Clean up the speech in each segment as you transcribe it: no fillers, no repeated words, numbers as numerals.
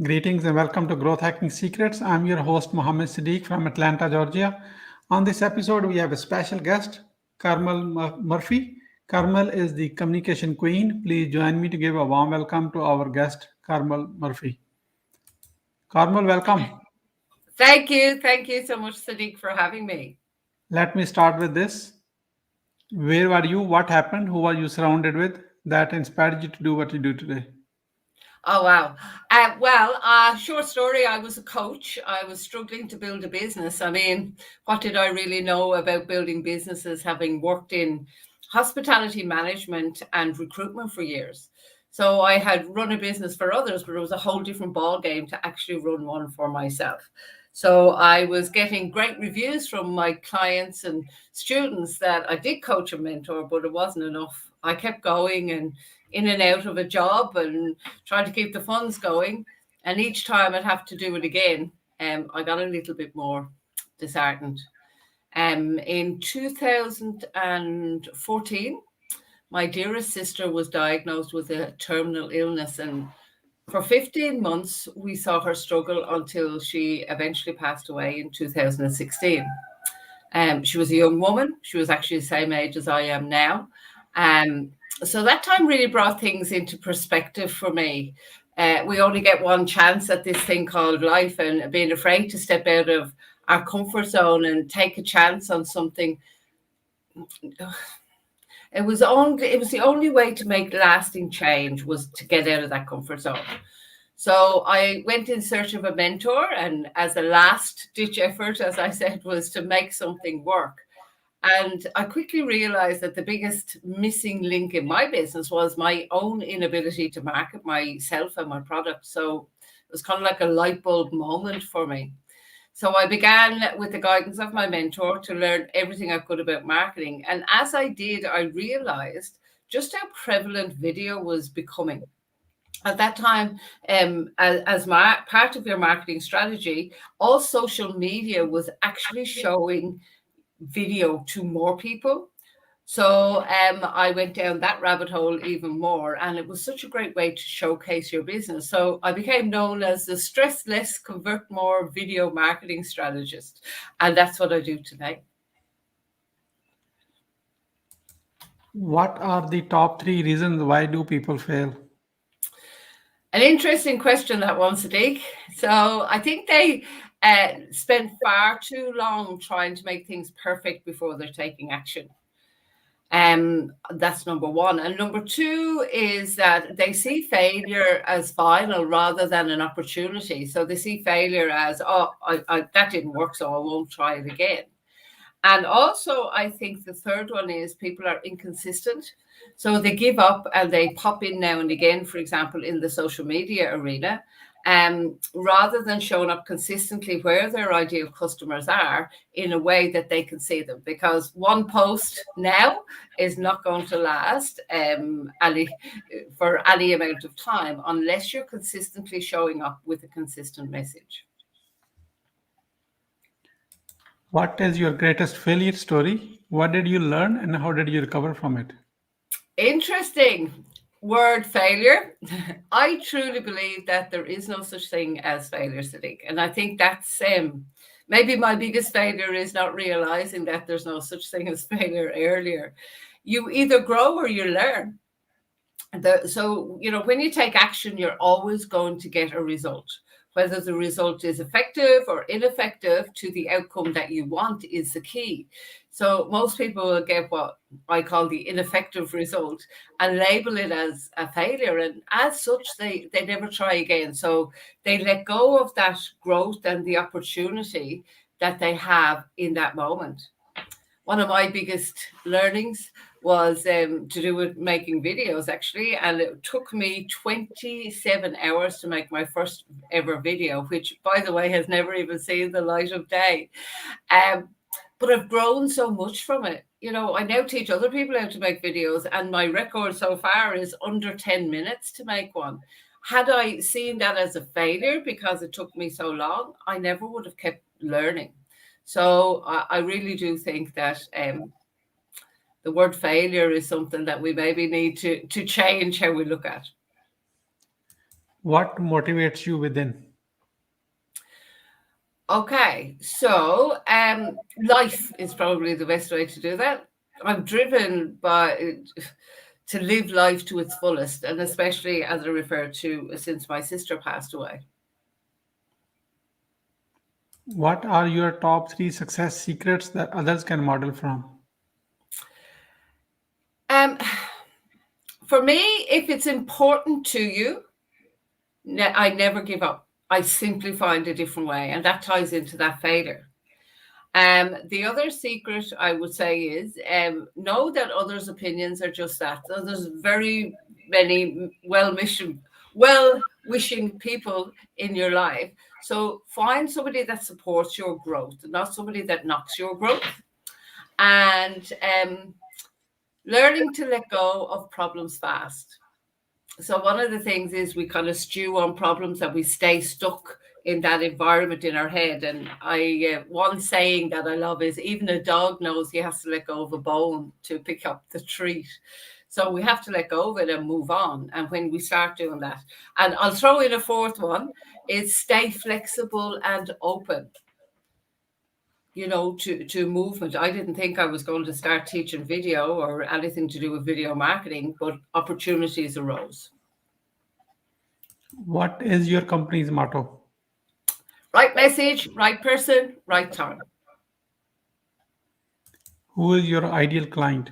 Greetings and welcome to Growth Hacking Secrets. I'm your host, Mohammed Siddique from Atlanta, Georgia. On this episode, we have a special guest, Carmel Murphy. Carmel is the communication queen. Please join me to give a warm welcome to our guest, Carmel Murphy. Carmel, welcome. Thank you. Thank you so much, Siddique, for having me. Let me start with this. Where were you? What happened? Who were you surrounded with that inspired you to do what you do today? Oh, wow. Short story. I was a coach. I was struggling to build a business. I mean, what did I really know about building businesses, having worked in hospitality management and recruitment for years? So I had run a business for others, but it was a whole different ball game to actually run one for myself. So I was getting great reviews from my clients and students that I did coach and mentor, but it wasn't enough. I kept going and in and out of a job and trying to keep the funds going. And each time I'd have to do it again, I got a little bit more disheartened. In 2014, my dearest sister was diagnosed with a terminal illness, and for 15 months, we saw her struggle until she eventually passed away in 2016. She was a young woman. She was actually the same age as I am now. Um, so that time really brought things into perspective for me. We only get one chance at this thing called life, and being afraid to step out of our comfort zone and take a chance on something, it was the only way to make lasting change was to get out of that comfort zone. So I went in search of a mentor, and as a last ditch effort, as I said, was to make something work. And I quickly realized that the biggest missing link in my business was my own inability to market myself and my product. So it was kind of like a light bulb moment for me. So I began with the guidance of my mentor to learn everything I could about marketing. And as I did, I realized just how prevalent video was becoming. At that time, part of your marketing strategy, all social media was actually showing video to more people. So I went down that rabbit hole even more, and it was such a great way to showcase your business. So I became known as the stress less, convert more video marketing strategist, and that's what I do today. What are the top three reasons why do people fail? An interesting question, that one, Sadiq. So I think they spend far too long trying to make things perfect before they're taking action. That's number one. And number two is that they see failure as final rather than an opportunity. So they see failure as, that didn't work, so I won't try it again. And also, I think the third one is people are inconsistent. So they give up and they pop in now and again, for example, in the social media arena, rather than showing up consistently where their ideal customers are in a way that they can see them. Because one post now is not going to last for any amount of time unless you're consistently showing up with a consistent message. What is your greatest failure story? What did you learn and how did you recover from it? Interesting word, failure. I truly believe that there is no such thing as failure, Sadiq. And I think that's maybe my biggest failure is not realizing that there's no such thing as failure earlier. You either grow or you learn. When you take action, you're always going to get a result. Whether the result is effective or ineffective to the outcome that you want is the key. So most people will get what I call the ineffective result and label it as a failure. And as such, they never try again. So they let go of that growth and the opportunity that they have in that moment. One of my biggest learnings was to do with making videos, actually. And it took me 27 hours to make my first ever video, which, by the way, has never even seen the light of day. Um, but I've grown so much from it. I now teach other people how to make videos, and my record so far is under 10 minutes to make one. Had I seen that as a failure because it took me so long, I never would have kept learning. So I really do think that the word failure is something that we maybe need to change how we look at. What motivates you within? Okay, so life is probably the best way to do that. I'm driven by to live life to its fullest, and especially as I refer to since my sister passed away. What are your top three success secrets that others can model from? Um, for me, if it's important to you, I never give up. I simply find a different way, and that ties into that failure. The other secret I would say is know that others' opinions are just that. So there's very many well wishing people in your life. So find somebody that supports your growth, not somebody that knocks your growth. And learning to let go of problems fast. So one of the things is we kind of stew on problems and we stay stuck in that environment in our head. And one saying that I love is even a dog knows he has to let go of a bone to pick up the treat. So we have to let go of it and move on. And when we start doing that, and I'll throw in a fourth one, is stay flexible and open, to movement. I didn't think I was going to start teaching video or anything to do with video marketing, but opportunities arose. What is your company's motto? Right message, right person, right time. Who is your ideal client?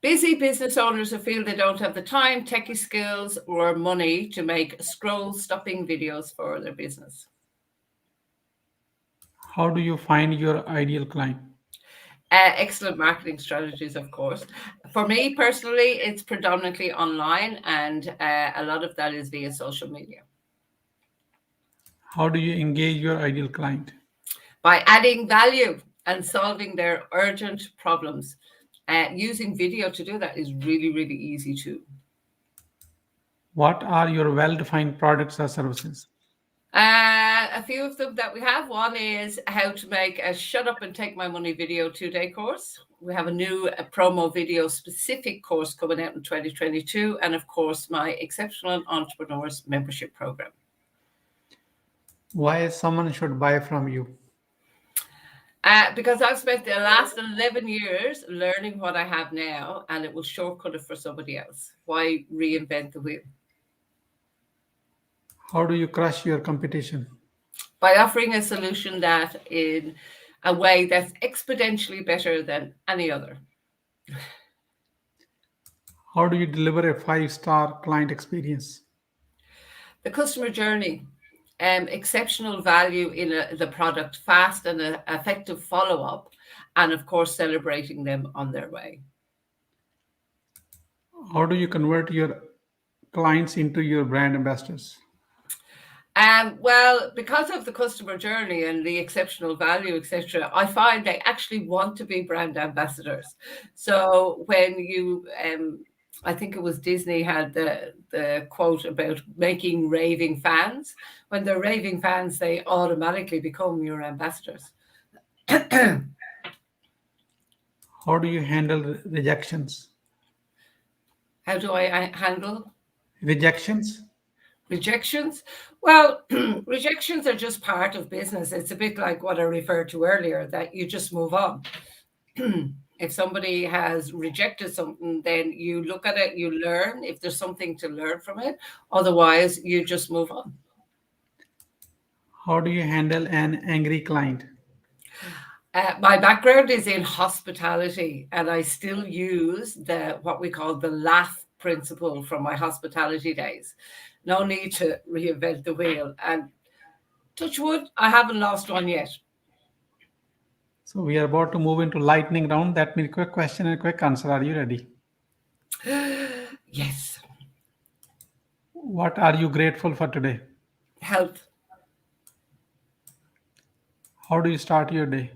Busy business owners who feel they don't have the time, techie skills, or money to make scroll stopping videos for their business. How do you find your ideal client? Excellent marketing strategies, of course. For me personally, it's predominantly online, and a lot of that is via social media. How do you engage your ideal client? By adding value and solving their urgent problems. Using video to do that is really, really easy too. What are your well defined products or services? A few of them that we have. One is how to make a shut up and take my money video 2-day course. We have a new promo video specific course coming out in 2022. And of course, my Exceptional Entrepreneurs membership program. Why someone should buy from you? Because I've spent the last 11 years learning what I have now, and it will shortcut it for somebody else. Why reinvent the wheel? How do you crush your competition? By offering a solution that in a way that's exponentially better than any other. How do you deliver a 5-star client experience? The customer journey, exceptional value in the product, fast and effective follow-up, and of course, celebrating them on their way. How do you convert your clients into your brand ambassadors? Well, because of the customer journey and the exceptional value, etc., I find they actually want to be brand ambassadors. So when I think it was Disney had the quote about making raving fans. When they're raving fans, they automatically become your ambassadors. How do you handle rejections? How do I handle Rejections? rejections? Well, rejections are just part of business. It's a bit like what I referred to earlier, that you just move on. If somebody has rejected something, then you look at it, you learn if there's something to learn from it. Otherwise, you just move on. How do you handle an angry client? My background is in hospitality, and I still use what we call the laugh principle from my hospitality days. No need to reinvent the wheel. And touch wood, I haven't lost one yet. So we are about to move into lightning round. That means quick question and quick answer. Are you ready? Yes. What are you grateful for today? Health. How do you start your day?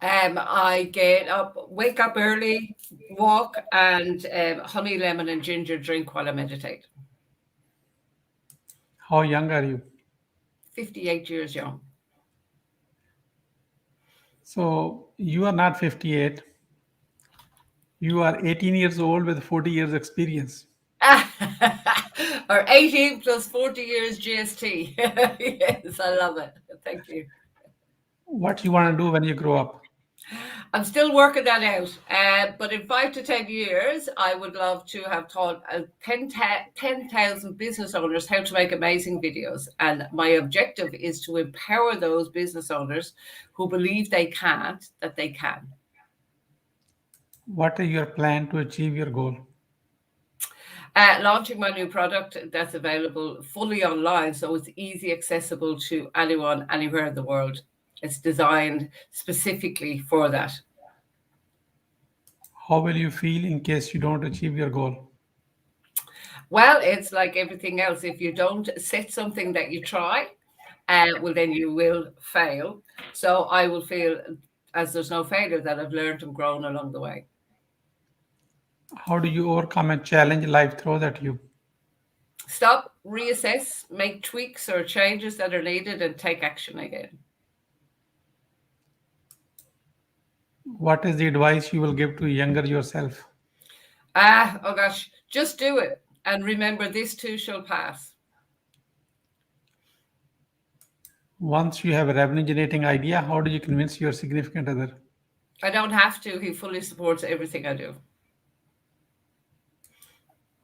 I get up, wake up early, walk, and honey, lemon, and ginger drink while I meditate. How young are you? 58 years young. So you are not 58. You are 18 years old with 40 years experience. Or 18 plus 40 years GST. Yes, I love it. Thank you. What you want to do when you grow up? I'm still working that out. But in 5 to 10 years, I would love to have taught 10,000 business owners how to make amazing videos. And my objective is to empower those business owners who believe they can't, that they can. What is your plan to achieve your goal? Launching my new product that's available fully online, so it's easy accessible to anyone, anywhere in the world. It's designed specifically for that. How will you feel in case you don't achieve your goal? Well, it's like everything else. If you don't set something that you try, well, then you will fail. So I will feel, as there's no failure, that I've learned and grown along the way. How do you overcome a challenge life throws at you? Stop, reassess, make tweaks or changes that are needed, and take action again. What is the advice you will give to younger yourself? Oh gosh, just do it. And remember, this too shall pass. Once you have a revenue generating idea, how do you convince your significant other? I don't have to. He fully supports everything I do.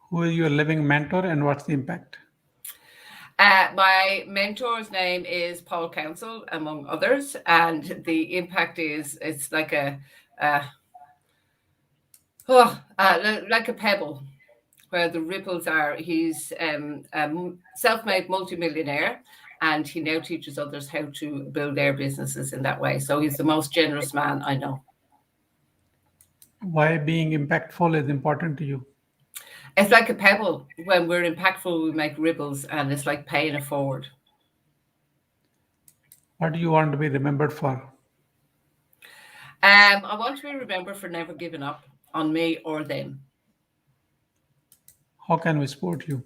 Who is your living mentor and what's the impact? My mentor's name is Paul Council, among others, and the impact is it's like like a pebble where the ripples are. He's a self-made multimillionaire, and he now teaches others how to build their businesses in that way. So he's the most generous man I know. Why being impactful is important to you? It's like a pebble. When we're impactful, we make ripples, and it's like paying it forward. What do you want to be remembered for? I want to be remembered for never giving up on me or them. How can we support you?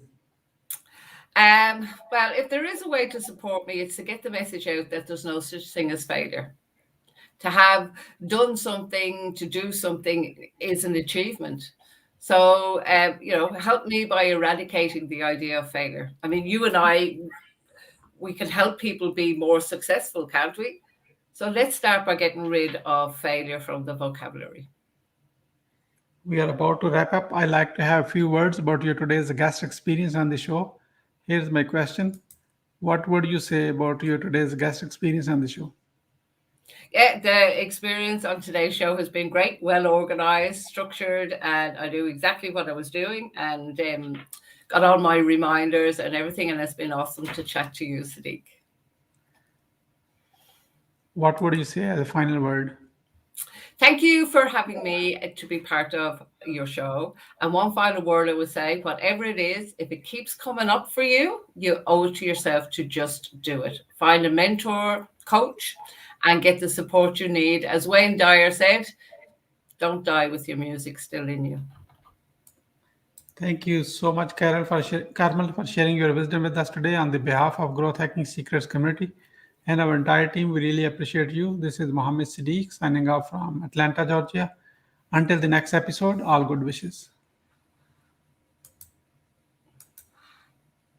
Well, if there is a way to support me, it's to get the message out that there's no such thing as failure. To have done something, to do something is an achievement. So, help me by eradicating the idea of failure. I mean, you and I, we can help people be more successful, can't we? So let's start by getting rid of failure from the vocabulary. We are about to wrap up. I like to have a few words about your today's guest experience on the show. Here's my question. What would you say about your today's guest experience on the show? Yeah, the experience on today's show has been great, well organized, structured, and I knew exactly what I was doing and got all my reminders and everything. And it's been awesome to chat to you, Siddique. What would you say as a final word? Thank you for having me to be part of your show. And one final word I would say, whatever it is, if it keeps coming up for you, you owe it to yourself to just do it. Find a mentor, coach, and get the support you need. As Wayne Dyer said, don't die with your music still in you. Thank you so much, Carmel, for sharing your wisdom with us today on the behalf of Growth Hacking Secrets community and our entire team. We really appreciate you. This is Mohammed Siddique signing off from Atlanta, Georgia. Until the next episode, all good wishes.